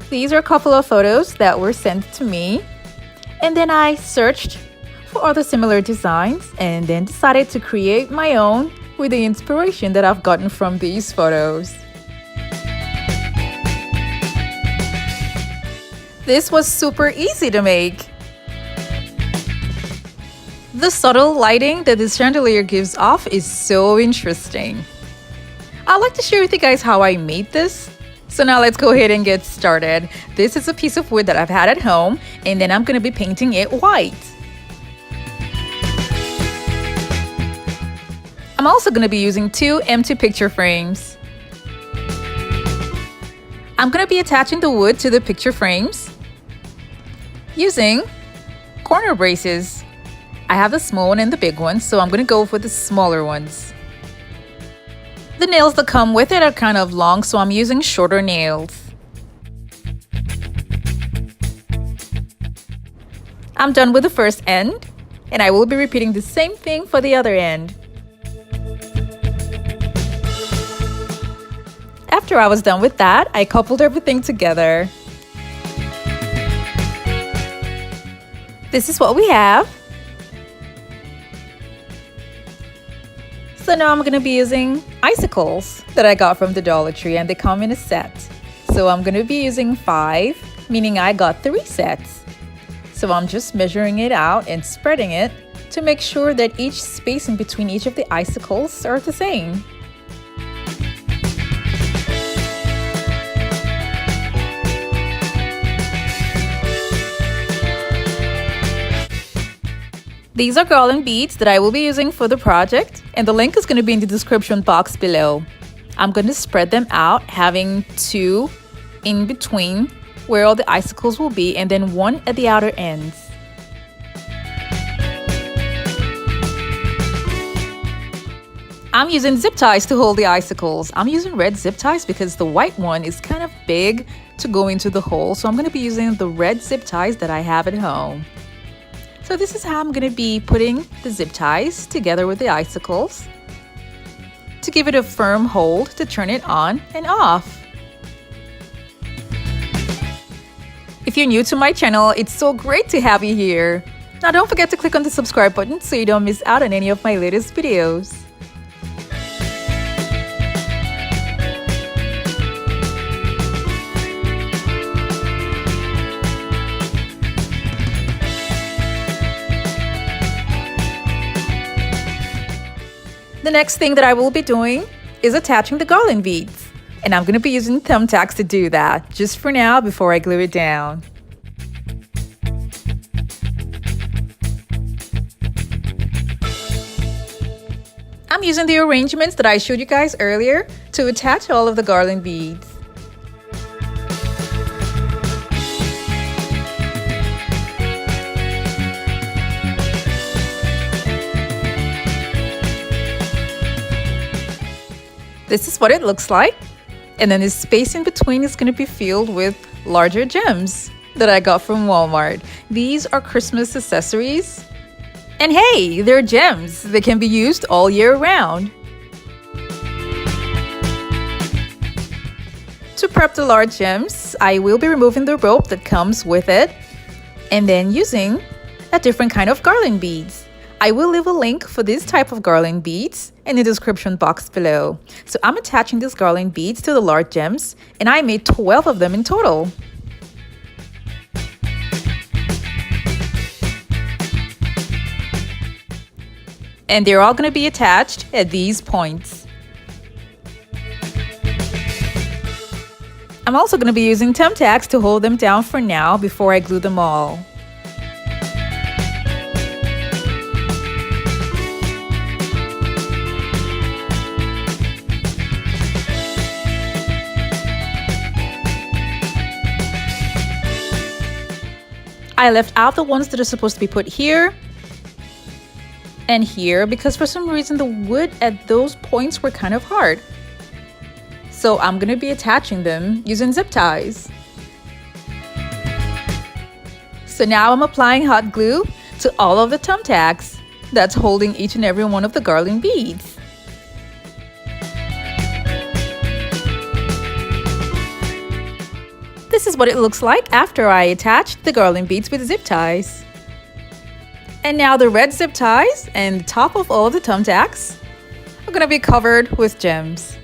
These are a couple of photos that were sent to me, and then I searched for other similar designs and then decided to create my own with the inspiration that I've gotten from these photos. This was super easy to make. The subtle lighting that this chandelier gives off is so interesting. I'd like to share with you guys how I made this. So now let's go ahead and get started. This is a piece of wood that I've had at home, and then I'm going to be painting it white. I'm also going to be using 2 empty picture frames. I'm going to be attaching the wood to the picture frames using corner braces. I have the small one and the big one, so I'm going to go with the smaller ones. The nails that come with it are kind of long, so I'm using shorter nails. I'm done with the first end, and I will be repeating the same thing for the other end. After I was done with that, I coupled everything together. This is what we have. So now I'm going to be using icicles that I got from the Dollar Tree, and they come in a set. So I'm going to be using 5, meaning I got 3 sets. So I'm just measuring it out and spreading it to make sure that each space in between each of the icicles are the same. These are garland beads that I will be using for the project, and the link is going to be in the description box below. I'm going to spread them out, having 2 in between where all the icicles will be, and then 1 at the outer ends. I'm using zip ties to hold the icicles. I'm using red zip ties because the white one is kind of big to go into the hole, so I'm going to be using the red zip ties that I have at home. So this is how I'm going to be putting the zip ties together with the icicles to give it a firm hold to turn it on and off. If you're new to my channel, it's so great to have you here. Now don't forget to click on the subscribe button so you don't miss out on any of my latest videos. The next thing that I will be doing is attaching the garland beads, and I'm going to be using thumbtacks to do that, just for now before I glue it down. I'm using the arrangements that I showed you guys earlier to attach all of the garland beads. This is what it looks like, and then the space in between is going to be filled with larger gems that I got from Walmart. These are Christmas accessories, and hey, they're gems. They can be used all year round. To prep the large gems, I will be removing the rope that comes with it and then using a different kind of garland beads. I will leave a link for this type of garland beads in the description box below. So I'm attaching these garland beads to the large gems, and I made 12 of them in total. And they're all going to be attached at these points. I'm also going to be using thumbtacks to hold them down for now before I glue them all. I left out the ones that are supposed to be put here and here because for some reason the wood at those points were kind of hard. So I'm going to be attaching them using zip ties. So now I'm applying hot glue to all of the thumbtacks that's holding each and every one of the garland beads. This is what it looks like after I attached the garland beads with zip ties. And now the red zip ties and the top of all the thumbtacks are going to be covered with gems.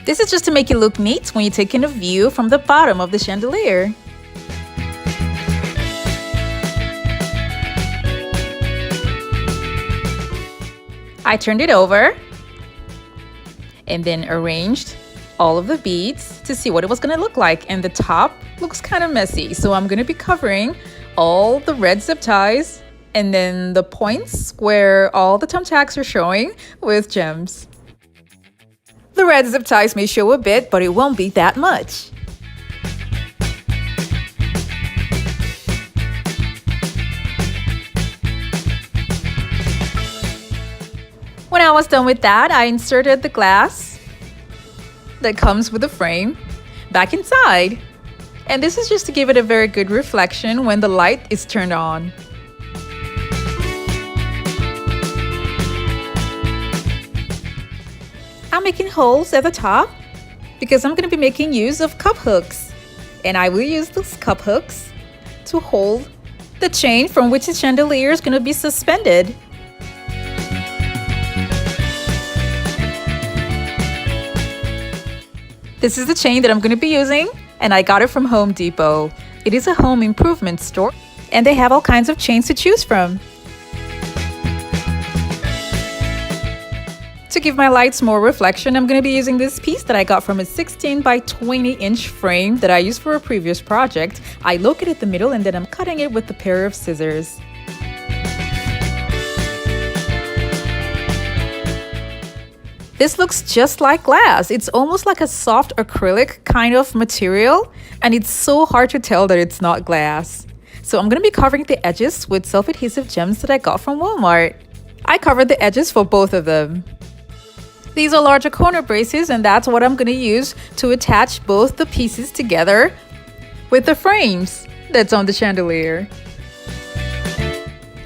This is just to make it look neat when you're taking a view from the bottom of the chandelier. I turned it over and then arranged all of the beads to see what it was going to look like, and the top looks kind of messy, so I'm going to be covering all the red zip ties and then the points where all the thumbtacks are showing with gems. The red zip ties may show a bit, but it won't be that much. When I was done with that, I inserted the glass that comes with the frame back inside. And this is just to give it a very good reflection when the light is turned on. I'm making holes at the top because I'm going to be making use of cup hooks, and I will use those cup hooks to hold the chain from which the chandelier is going to be suspended. This is the chain that I'm going to be using, and I got it from Home Depot. It is a home improvement store, and they have all kinds of chains to choose from. To give my lights more reflection, I'm going to be using this piece that I got from a 16 by 20 inch frame that I used for a previous project. I located the middle and then I'm cutting it with a pair of scissors. This looks just like glass. It's almost like a soft acrylic kind of material, and it's so hard to tell that it's not glass. So I'm going to be covering the edges with self-adhesive gems that I got from Walmart. I covered the edges for both of them. These are larger corner braces, and that's what I'm going to use to attach both the pieces together with the frames that's on the chandelier.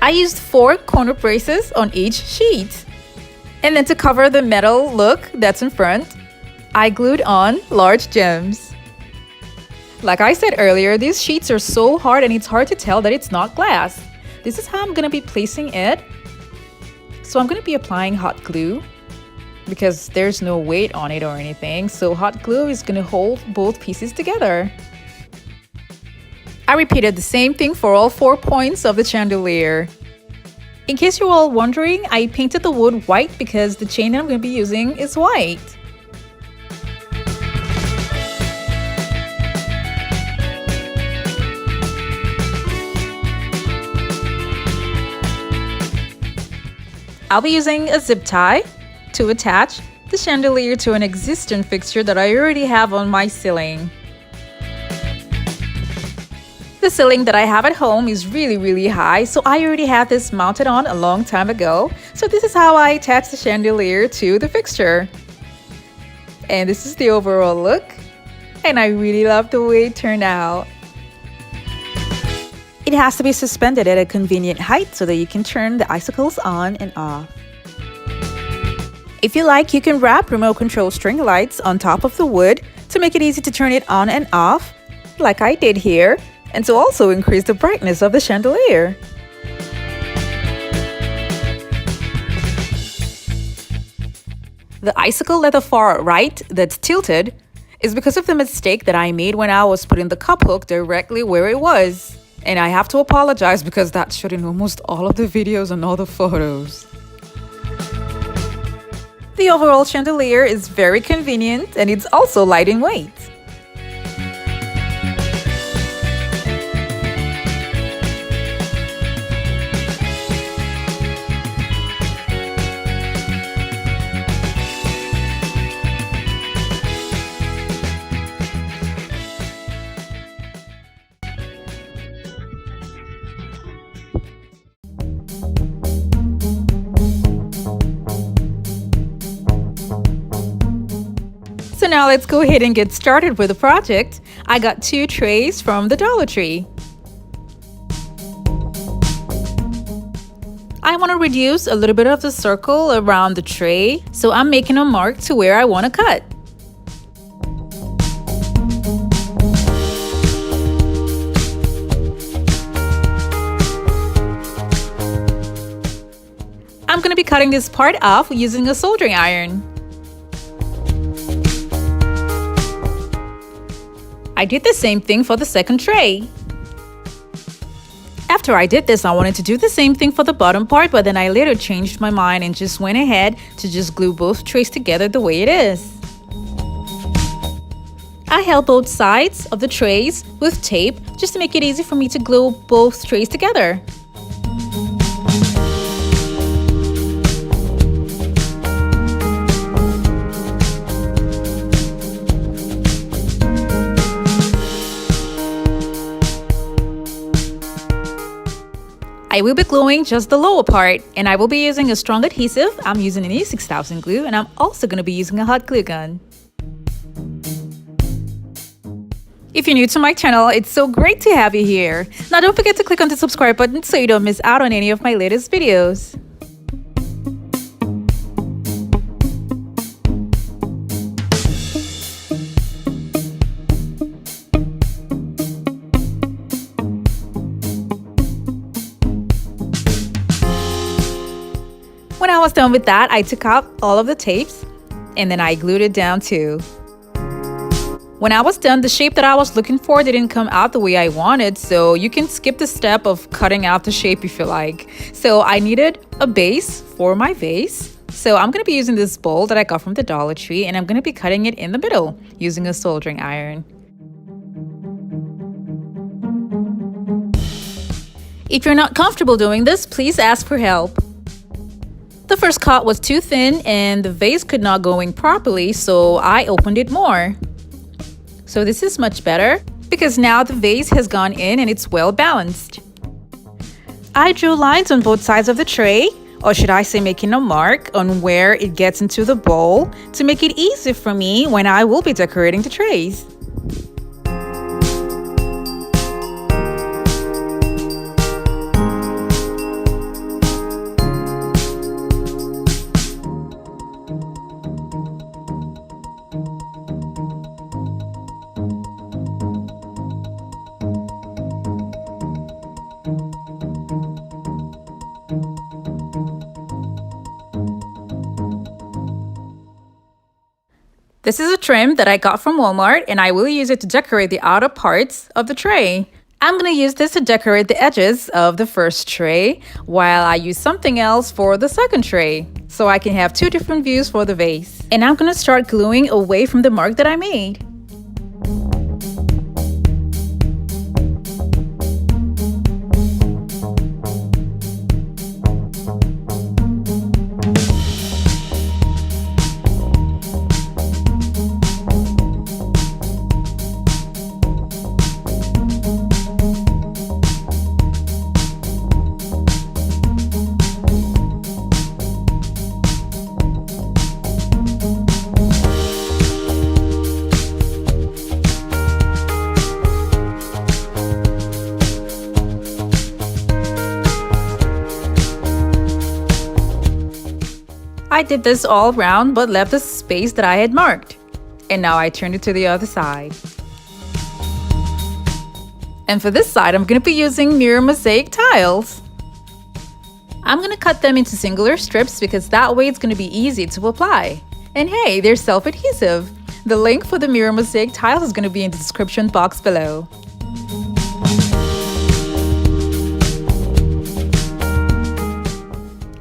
I used 4 corner braces on each sheet. And then to cover the metal look that's in front, I glued on large gems. Like I said earlier, these sheets are so hard and it's hard to tell that it's not glass. This is how I'm going to be placing it. So I'm going to be applying hot glue, because there's no weight on it or anything, so hot glue is going to hold both pieces together. I repeated the same thing for all 4 points of the chandelier. In case you're all wondering, I painted the wood white because the chain that I'm going to be using is white. I'll be using a zip tie to attach the chandelier to an existing fixture that I already have on my ceiling. The ceiling that I have at home is really high, so I already had this mounted on a long time ago. So this is how I attach the chandelier to the fixture. And this is the overall look, and I really love the way it turned out. It has to be suspended at a convenient height so that you can turn the icicles on and off. If you like, you can wrap remote control string lights on top of the wood to make it easy to turn it on and off, like I did here, and to also increase the brightness of the chandelier. The icicle at the far right that's tilted is because of the mistake that I made when I was putting the cup hook directly where it was. And I have to apologize because that's showed in almost all of the videos and all the photos. The overall chandelier is very convenient, and it's also light in weight. now let's go ahead and get started with the project. I got 2 trays from the Dollar Tree. I want to reduce a little bit of the circle around the tray, so I'm making a mark to where I want to cut. I'm going to be cutting this part off using a soldering iron. I did the same thing for the second tray. After I did this, I wanted to do the same thing for the bottom part, but then I later changed my mind and just went ahead to just glue both trays together the way it is. I held both sides of the trays with tape just to make it easy for me to glue both trays together. I will be gluing just the lower part, and I will be using a strong adhesive. I'm using an E6000 glue, and I'm also going to be using a hot glue gun. If you're new to my channel, it's so great to have you here. Now don't forget to click on the subscribe button so you don't miss out on any of my latest videos. When I was done with that, I took out all of the tapes and then I glued it down too. When I was done, the shape that I was looking for didn't come out the way I wanted, so you can skip the step of cutting out the shape if you like. So I needed a base for my vase. So I'm going to be using this bowl that I got from the Dollar Tree, and I'm going to be cutting it in the middle using a soldering iron. If you're not comfortable doing this, please ask for help. The first cut was too thin and the vase could not go in properly, so I opened it more. So this is much better because now the vase has gone in and it's well balanced. I drew lines on both sides of the tray, or should I say making a mark on where it gets into the bowl to make it easy for me when I will be decorating the trays. This is a trim that I got from Walmart, and I will use it to decorate the outer parts of the tray. I'm going to use this to decorate the edges of the first tray, while I use something else for the second tray, so I can have 2 different views for the vase. And I'm going to start gluing away from the mark that I made. I did this all around but left the space that I had marked. And now I turned it to the other side. And for this side, I'm going to be using mirror mosaic tiles. I'm going to cut them into singular strips because that way it's going to be easy to apply. And hey, they're self-adhesive. The link for the mirror mosaic tiles is going to be in the description box below.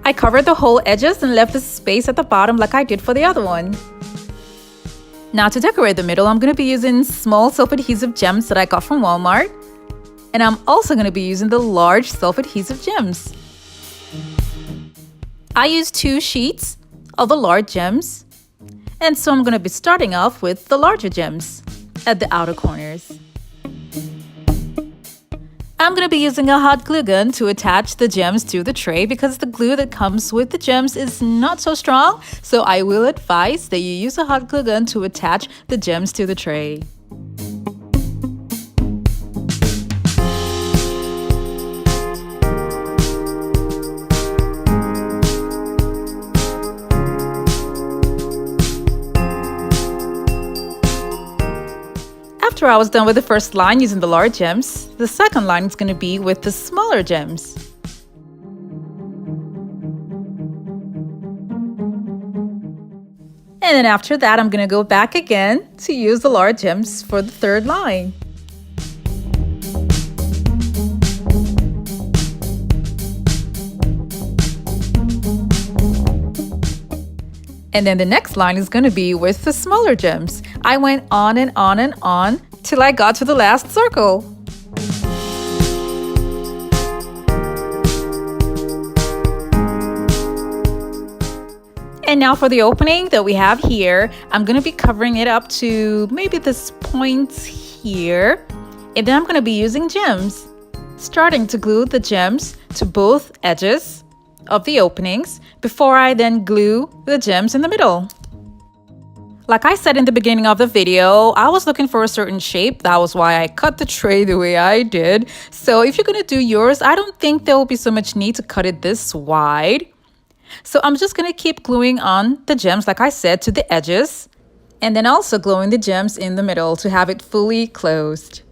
I covered the whole edges and left the space at the bottom like I did for the other one. Now to decorate the middle, I'm going to be using small self-adhesive gems that I got from Walmart. And I'm also going to be using the large self-adhesive gems. I used 2 sheets of the large gems. And so I'm going to be starting off with the larger gems at the outer corners. I'm going to be using a hot glue gun to attach the gems to the tray because the glue that comes with the gems is not so strong. So I will advise that you use a hot glue gun to attach the gems to the tray. After I was done with the first line using the large gems, the second line is going to be with the smaller gems. And then after that, I'm going to go back again to use the large gems for the third line. And then the next line is going to be with the smaller gems. I went on and on and on till I got to the last circle. And now for the opening that we have here, I'm going to be covering it up to maybe this point here. And then I'm going to be using gems, starting to glue the gems to both edges of the openings before I then glue the gems in the middle. Like I said in the beginning of the video, I was looking for a certain shape. That was why I cut the tray the way I did. So if you're going to do yours, I don't think there will be so much need to cut it this wide. So I'm just going to keep gluing on the gems, like I said, to the edges, and then also gluing the gems in the middle to have it fully closed.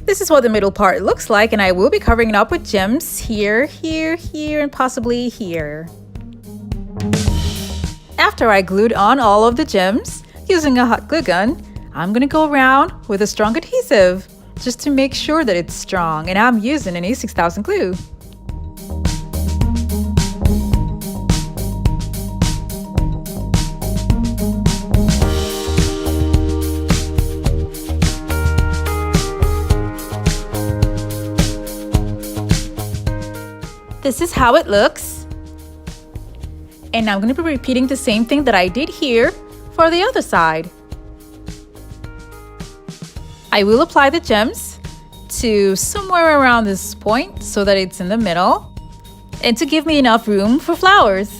This is what the middle part looks like, and I will be covering it up with gems here, here, here, and possibly here. After I glued on all of the gems using a hot glue gun, I'm going to go around with a strong adhesive just to make sure that it's strong, and I'm using an A6000 glue. This is how it looks. And I'm going to be repeating the same thing that I did here for the other side. I will apply the gems to somewhere around this point so that it's in the middle and to give me enough room for flowers.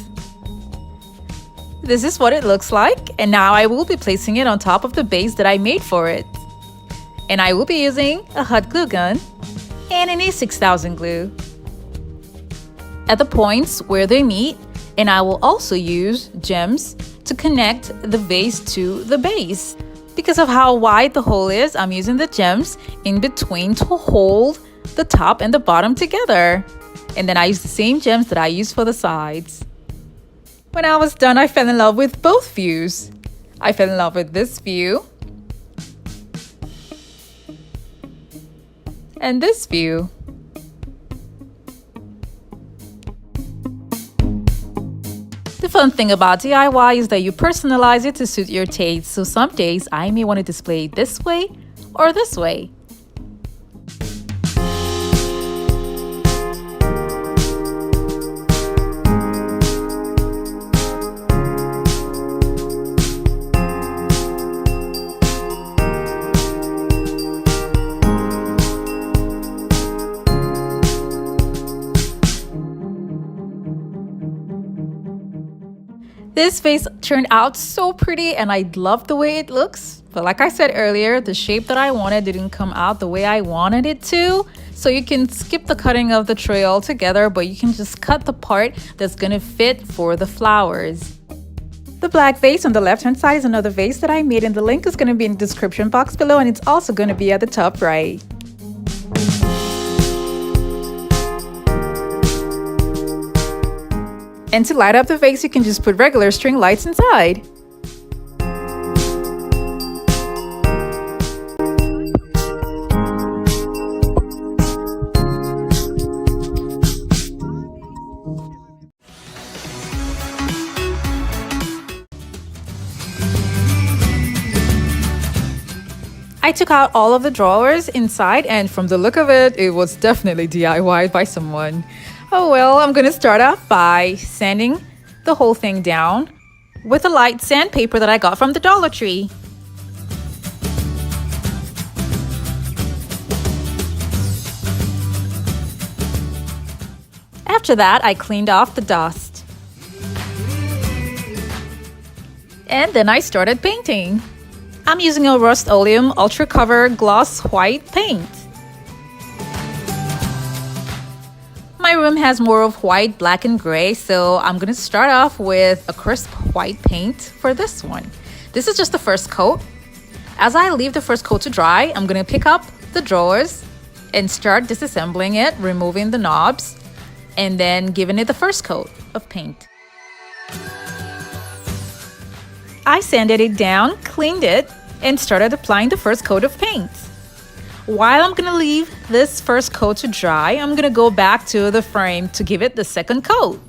This is what it looks like, and now I will be placing it on top of the base that I made for it. And I will be using a hot glue gun and an A6000 glue at the points where they meet, and I will also use gems to connect the vase to the base. Because of how wide the hole is, I'm using the gems in between to hold the top and the bottom together. And then I use the same gems that I used for the sides. When I was done, I fell in love with both views. I fell in love with this view and this view. The fun thing about DIY is that you personalize it to suit your taste, so some days I may want to display it this way or this way. This vase turned out so pretty and I love the way it looks. But like I said earlier, the shape that I wanted didn't come out the way I wanted it to. So you can skip the cutting of the tray altogether, but you can just cut the part that's gonna fit for the flowers. The black vase on the left hand side is another vase that I made, and the link is gonna be in the description box below, and it's also gonna be at the top right. And to light up the vase, you can just put regular string lights inside. I took out all of the drawers inside, and from the look of it, it was definitely DIYed by someone. Oh well, I'm gonna start off by sanding the whole thing down with a light sandpaper that I got from the Dollar Tree. After that, I cleaned off the dust. And then I started painting. I'm using a Rust-Oleum Ultra Cover Gloss White paint. My room has more of white, black, and gray, so I'm going to start off with a crisp white paint for this one. This is just the first coat. As I leave the first coat to dry, I'm going to pick up the drawers and start disassembling it, removing the knobs, and then giving it the first coat of paint. I sanded it down, cleaned it, and started applying the first coat of paint. While I'm gonna leave this first coat to dry, I'm gonna go back to the frame to give it the second coat.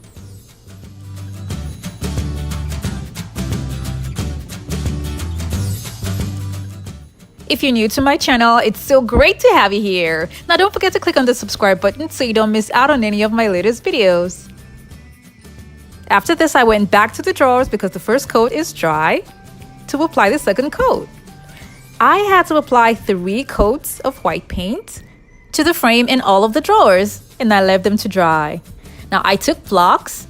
If you're new to my channel, it's so great to have you here. Now don't forget to click on the subscribe button so you don't miss out on any of my latest videos. After this, I went back to the drawers because the first coat is dry to apply the second coat. I had to apply 3 coats of white paint to the frame in all of the drawers, and I left them to dry. Now I took blocks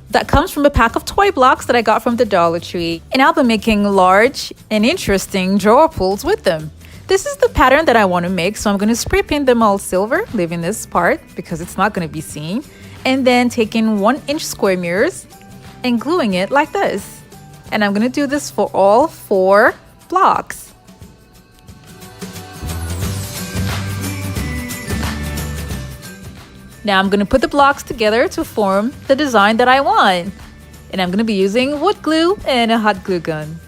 that comes from a pack of toy blocks that I got from the Dollar Tree, and I'll be making large and interesting drawer pulls with them. This is the pattern that I want to make, so I'm going to spray paint them all silver, leaving this part because it's not going to be seen, and then taking 1-inch square mirrors and gluing it like this. And I'm going to do this for all 4 blocks. Now I'm going to put the blocks together to form the design that I want. And I'm going to be using wood glue and a hot glue gun.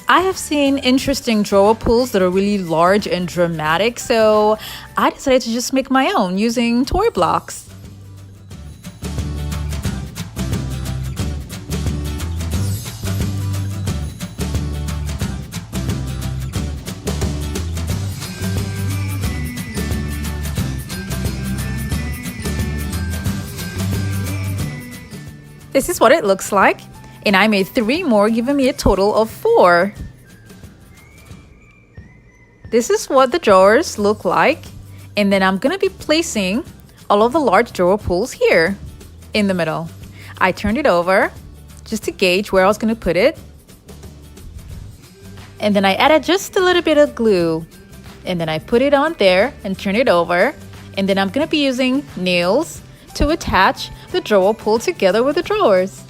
I have seen interesting drawer pulls that are really large and dramatic, so I decided to just make my own using toy blocks. This is what it looks like, and I made 3 more, giving me a total of 4. This is what the drawers look like, and then I'm going to be placing all of the large drawer pulls here in the middle. I turned it over just to gauge where I was going to put it, and then I added just a little bit of glue, and then I put it on there and turn it over, and then I'm going to be using nails to attach the drawer pull together with the drawers.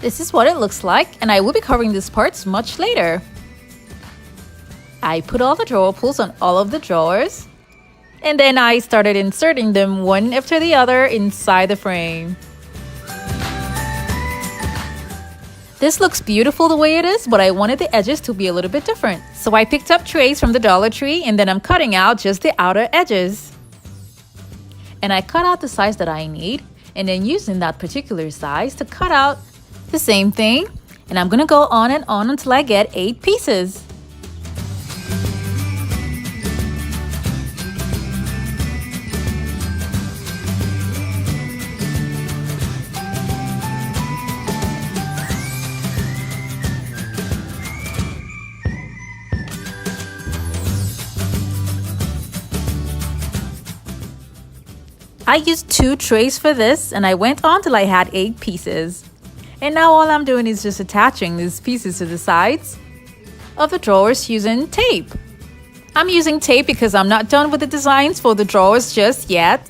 This is what it looks like, and I will be covering these parts much later. I put all the drawer pulls on all of the drawers, and then I started inserting them one after the other inside the frame. This looks beautiful the way it is, but I wanted the edges to be a little bit different. So I picked up trays from the Dollar Tree, and then I'm cutting out just the outer edges. And I cut out the size that I need, and then using that particular size to cut out the same thing. And I'm gonna go on and on until I get 8 pieces. I used 2 trays for this, and I went on till I had 8 pieces. And now all I'm doing is just attaching these pieces to the sides of the drawers using tape. I'm using tape because I'm not done with the designs for the drawers just yet.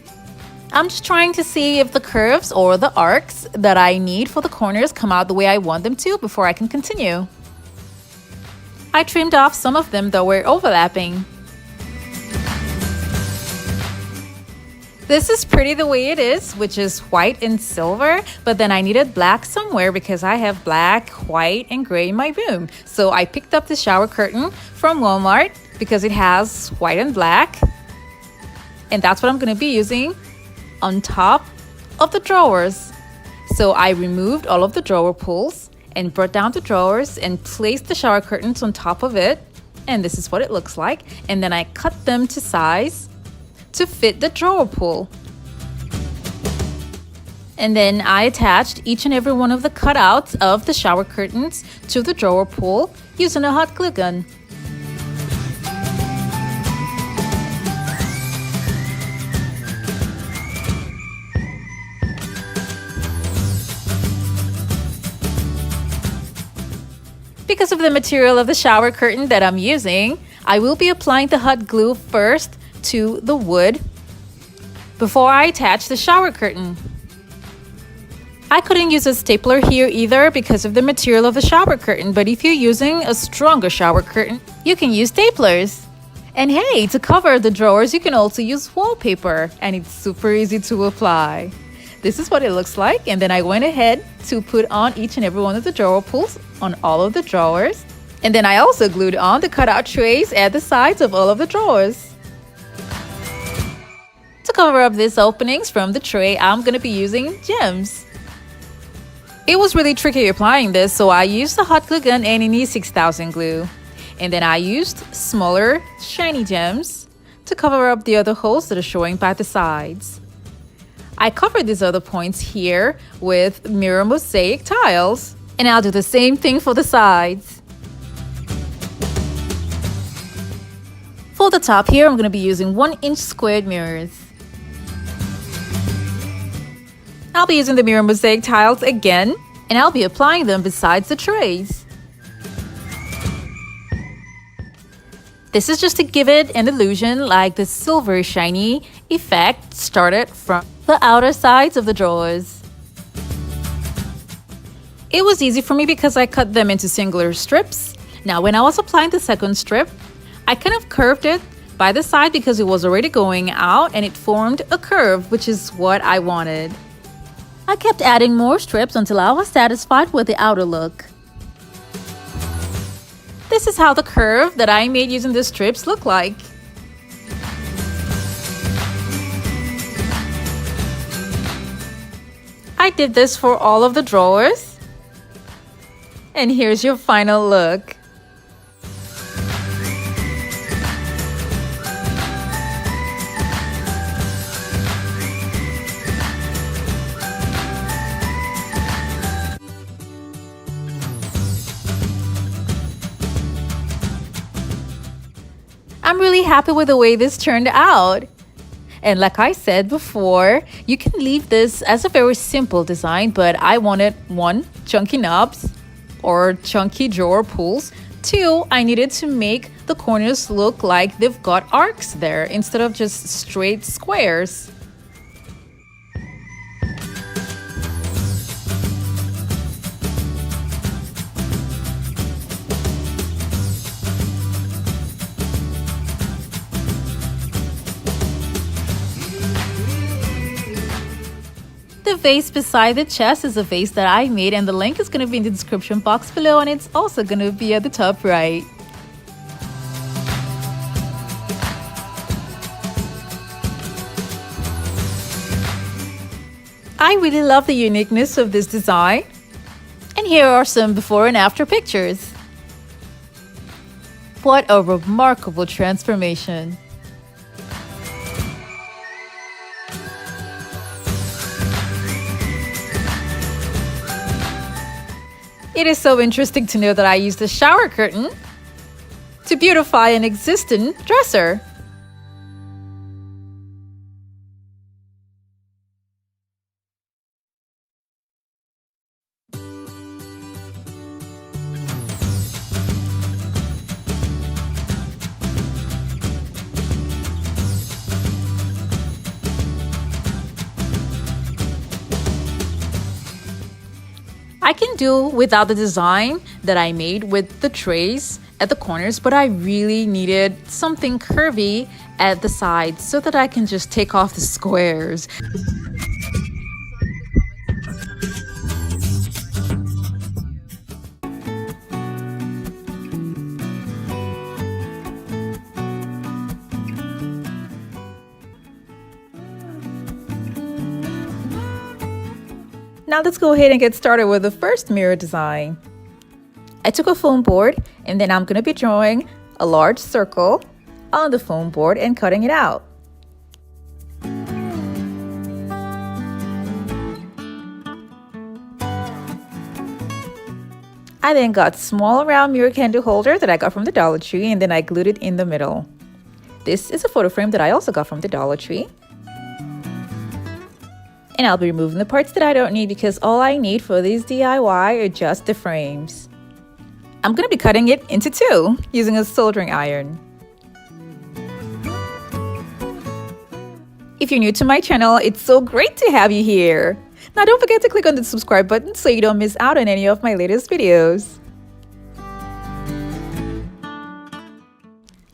I'm just trying to see if the curves or the arcs that I need for the corners come out the way I want them to before I can continue. I trimmed off some of them that were overlapping. This is pretty the way it is, which is white and silver, but then I needed black somewhere because I have black, white, and gray in my room. So I picked up the shower curtain from Walmart because it has white and black. And that's what I'm going to be using on top of the drawers. So I removed all of the drawer pulls and brought down the drawers and placed the shower curtains on top of it. And this is what it looks like. And then I cut them to size to fit the drawer pull. And then I attached each and every one of the cutouts of the shower curtains to the drawer pull using a hot glue gun. Because of the material of the shower curtain that I'm using, I will be applying the hot glue first to the wood before I attach the shower curtain. I couldn't use a stapler here either because of the material of the shower curtain, but if you're using a stronger shower curtain, you can use staplers. And hey, to cover the drawers, you can also use wallpaper, and it's super easy to apply. This is what it looks like, and then I went ahead to put on each and every one of the drawer pulls on all of the drawers. And then I also glued on the cutout trays at the sides of all of the drawers. To cover up these openings from the tray, I'm going to be using gems. It was really tricky applying this, so I used the hot glue gun and an E6000 glue. And then I used smaller, shiny gems to cover up the other holes that are showing by the sides. I covered these other points here with mirror mosaic tiles, and I'll do the same thing for the sides. For the top here, I'm going to be using 1-inch squared mirrors. I'll be using the mirror mosaic tiles again, and I'll be applying them besides the trays. This is just to give it an illusion like the silver shiny effect started from the outer sides of the drawers. It was easy for me because I cut them into singular strips. Now when I was applying the second strip, I kind of curved it by the side because it was already going out and it formed a curve, which is what I wanted. I kept adding more strips until I was satisfied with the outer look. This is how the curve that I made using the strips look like. I did this for all of the drawers. And here's your final look. I'm really happy with the way this turned out. And like I said before, you can leave this as a very simple design, but I wanted 1, chunky knobs or chunky drawer pulls. 2, I needed to make the corners look like they've got arcs there instead of just straight squares. The vase beside the chest is a vase that I made, and the link is going to be in the description box below, and it's also going to be at the top right. I really love the uniqueness of this design. And here are some before and after pictures. What a remarkable transformation. It is so interesting to know that I used a shower curtain to beautify an existing dresser. I can do without the design that I made with the trays at the corners, but I really needed something curvy at the sides so that I can just take off the squares. Now let's go ahead and get started with the first mirror design. I took a foam board and then I'm going to be drawing a large circle on the foam board and cutting it out. I then got small round mirror candle holder that I got from the Dollar Tree, and then I glued it in the middle. This is a photo frame that I also got from the Dollar Tree. And I'll be removing the parts that I don't need because all I need for these DIY are just the frames. I'm going to be cutting it into two using a soldering iron. If you're new to my channel, it's so great to have you here. Now don't forget to click on the subscribe button so you don't miss out on any of my latest videos.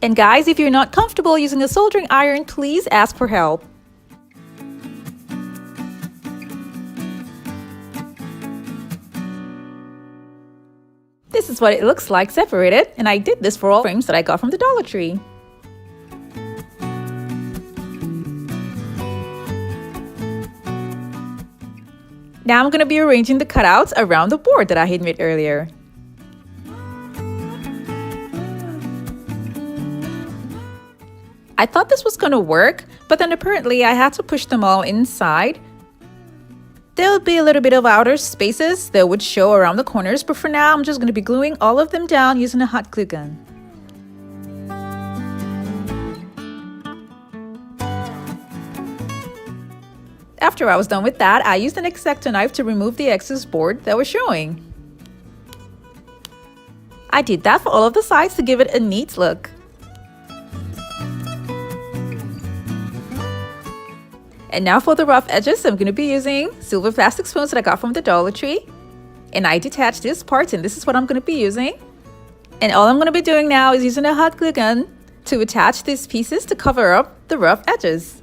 And guys, if you're not comfortable using a soldering iron, please ask for help. This is what it looks like separated, and I did this for all frames that I got from the Dollar Tree. Now I'm going to be arranging the cutouts around the board that I had made earlier. I thought this was going to work, but then apparently I had to push them all inside. There would be a little bit of outer spaces that would show around the corners, but for now I'm just going to be gluing all of them down using a hot glue gun. After I was done with that, I used an X-Acto knife to remove the excess board that was showing. I did that for all of the sides to give it a neat look. And now for the rough edges, I'm going to be using silver plastic spoons that I got from the Dollar Tree. And I detached this part, and this is what I'm going to be using. And all I'm going to be doing now is using a hot glue gun to attach these pieces to cover up the rough edges.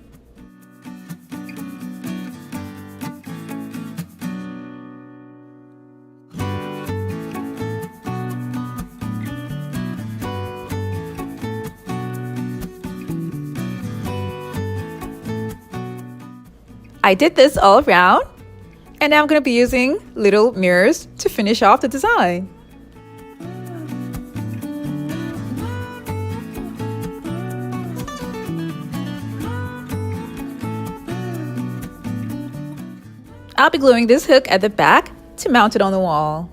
I did this all around, and now I'm going to be using little mirrors to finish off the design. I'll be gluing this hook at the back to mount it on the wall.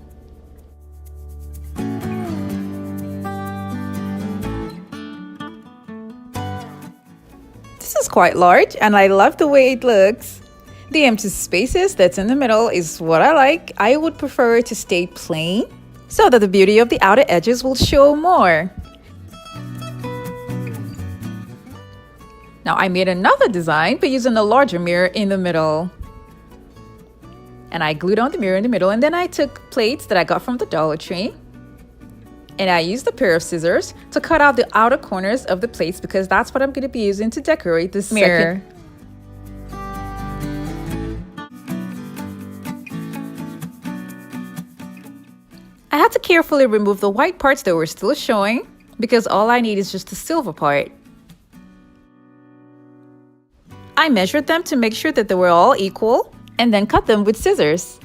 This is quite large, and I love the way it looks. The empty spaces that's in the middle is what I like. I would prefer to stay plain so that the beauty of the outer edges will show more. Now I made another design by using a larger mirror in the middle. And I glued on the mirror in the middle, and then I took plates that I got from the Dollar Tree. And I used a pair of scissors to cut out the outer corners of the plates because that's what I'm going to be using to decorate this mirror. I had to carefully remove the white parts that were still showing because all I need is just the silver part. I measured them to make sure that they were all equal and then cut them with scissors.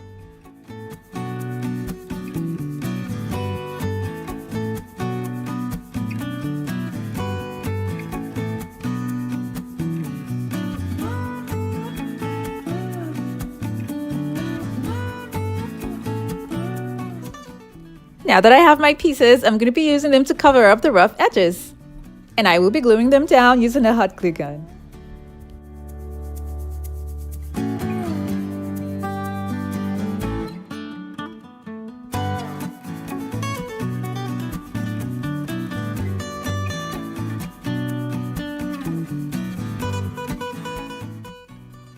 Now that I have my pieces, I'm going to be using them to cover up the rough edges. And I will be gluing them down using a hot glue gun.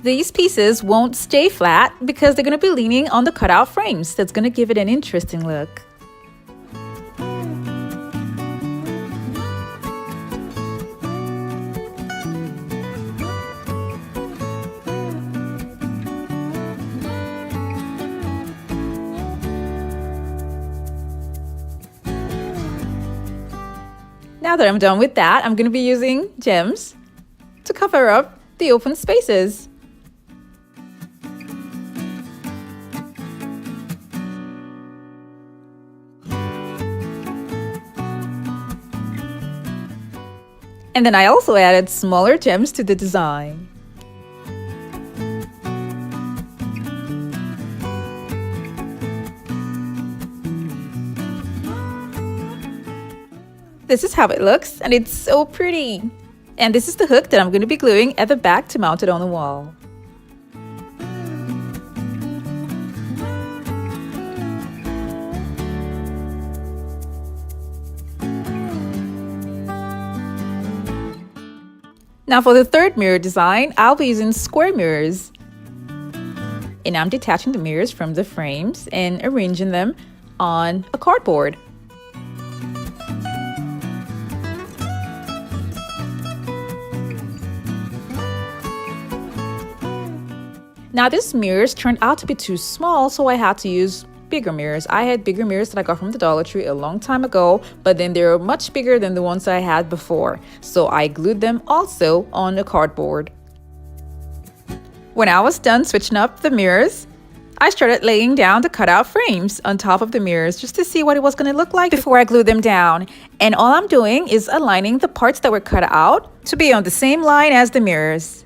These pieces won't stay flat because they're going to be leaning on the cutout frames. That's going to give it an interesting look. Now that I'm done with that, I'm going to be using gems to cover up the open spaces. And then I also added smaller gems to the design. This is how it looks, and it's so pretty. And this is the hook that I'm going to be gluing at the back to mount it on the wall. Now for the third mirror design, I'll be using square mirrors. And I'm detaching the mirrors from the frames and arranging them on a cardboard. Now these mirrors turned out to be too small, so I had to use bigger mirrors. I had bigger mirrors that I got from the Dollar Tree a long time ago, but then they were much bigger than the ones I had before. So I glued them also on the cardboard. When I was done switching up the mirrors, I started laying down the cutout frames on top of the mirrors just to see what it was going to look like before I glued them down. And all I'm doing is aligning the parts that were cut out to be on the same line as the mirrors.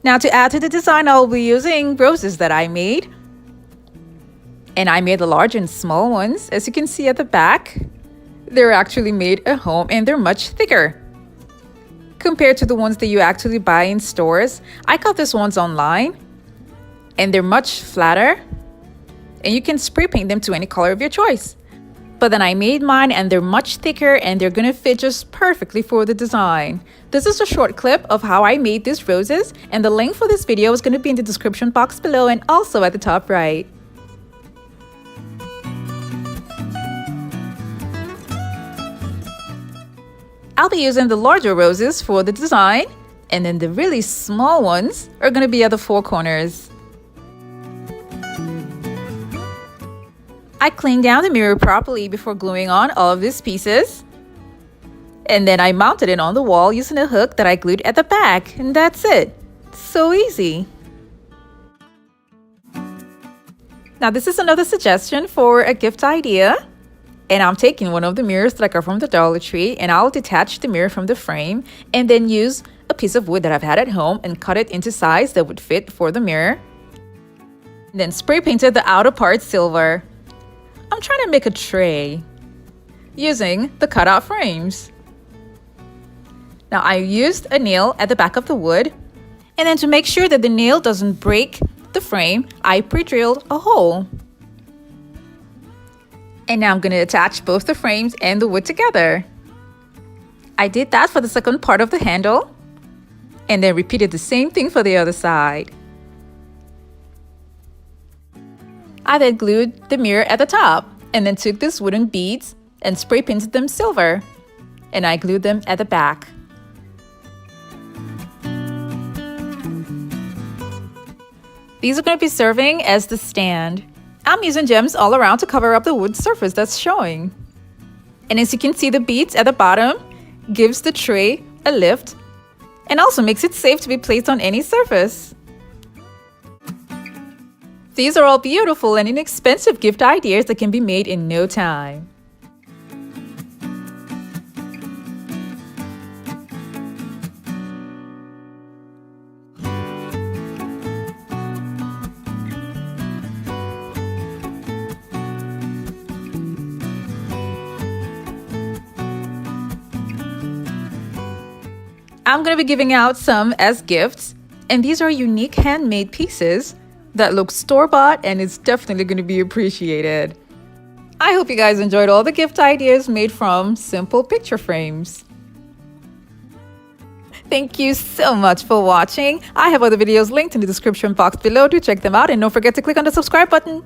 Now to add to the design, I'll be using roses that I made. And I made the large and small ones. As you can see at the back, they're actually made at home and they're much thicker compared to the ones that you actually buy in stores. I got these ones online and they're much flatter and you can spray paint them to any color of your choice. But then I made mine and they're much thicker and they're gonna fit just perfectly for the design. This is a short clip of how I made these roses, and the link for this video is gonna be in the description box below and also at the top right. I'll be using the larger roses for the design, and then the really small ones are gonna be at the four corners. I cleaned down the mirror properly before gluing on all of these pieces. And then I mounted it on the wall using a hook that I glued at the back. And that's it. So easy. Now this is another suggestion for a gift idea. And I'm taking one of the mirrors that I got from the Dollar Tree, and I'll detach the mirror from the frame and then use a piece of wood that I've had at home and cut it into size that would fit for the mirror. And then spray painted the outer part silver. I'm trying to make a tray using the cutout frames. Now I used a nail at the back of the wood, and then to make sure that the nail doesn't break the frame, I pre-drilled a hole. And now I'm going to attach both the frames and the wood together. I did that for the second part of the handle, and then repeated the same thing for the other side. I then glued the mirror at the top and then took these wooden beads and spray painted them silver, and I glued them at the back. These are going to be serving as the stand. I'm using gems all around to cover up the wood surface that's showing. And as you can see, the beads at the bottom gives the tray a lift and also makes it safe to be placed on any surface. These are all beautiful and inexpensive gift ideas that can be made in no time. I'm going to be giving out some as gifts, and these are unique handmade pieces that look store-bought, and it's definitely going to be appreciated. I hope you guys enjoyed all the gift ideas made from simple picture frames. Thank you so much for watching. I have other videos linked in the description box below. Do check them out, and don't forget to click on the subscribe button.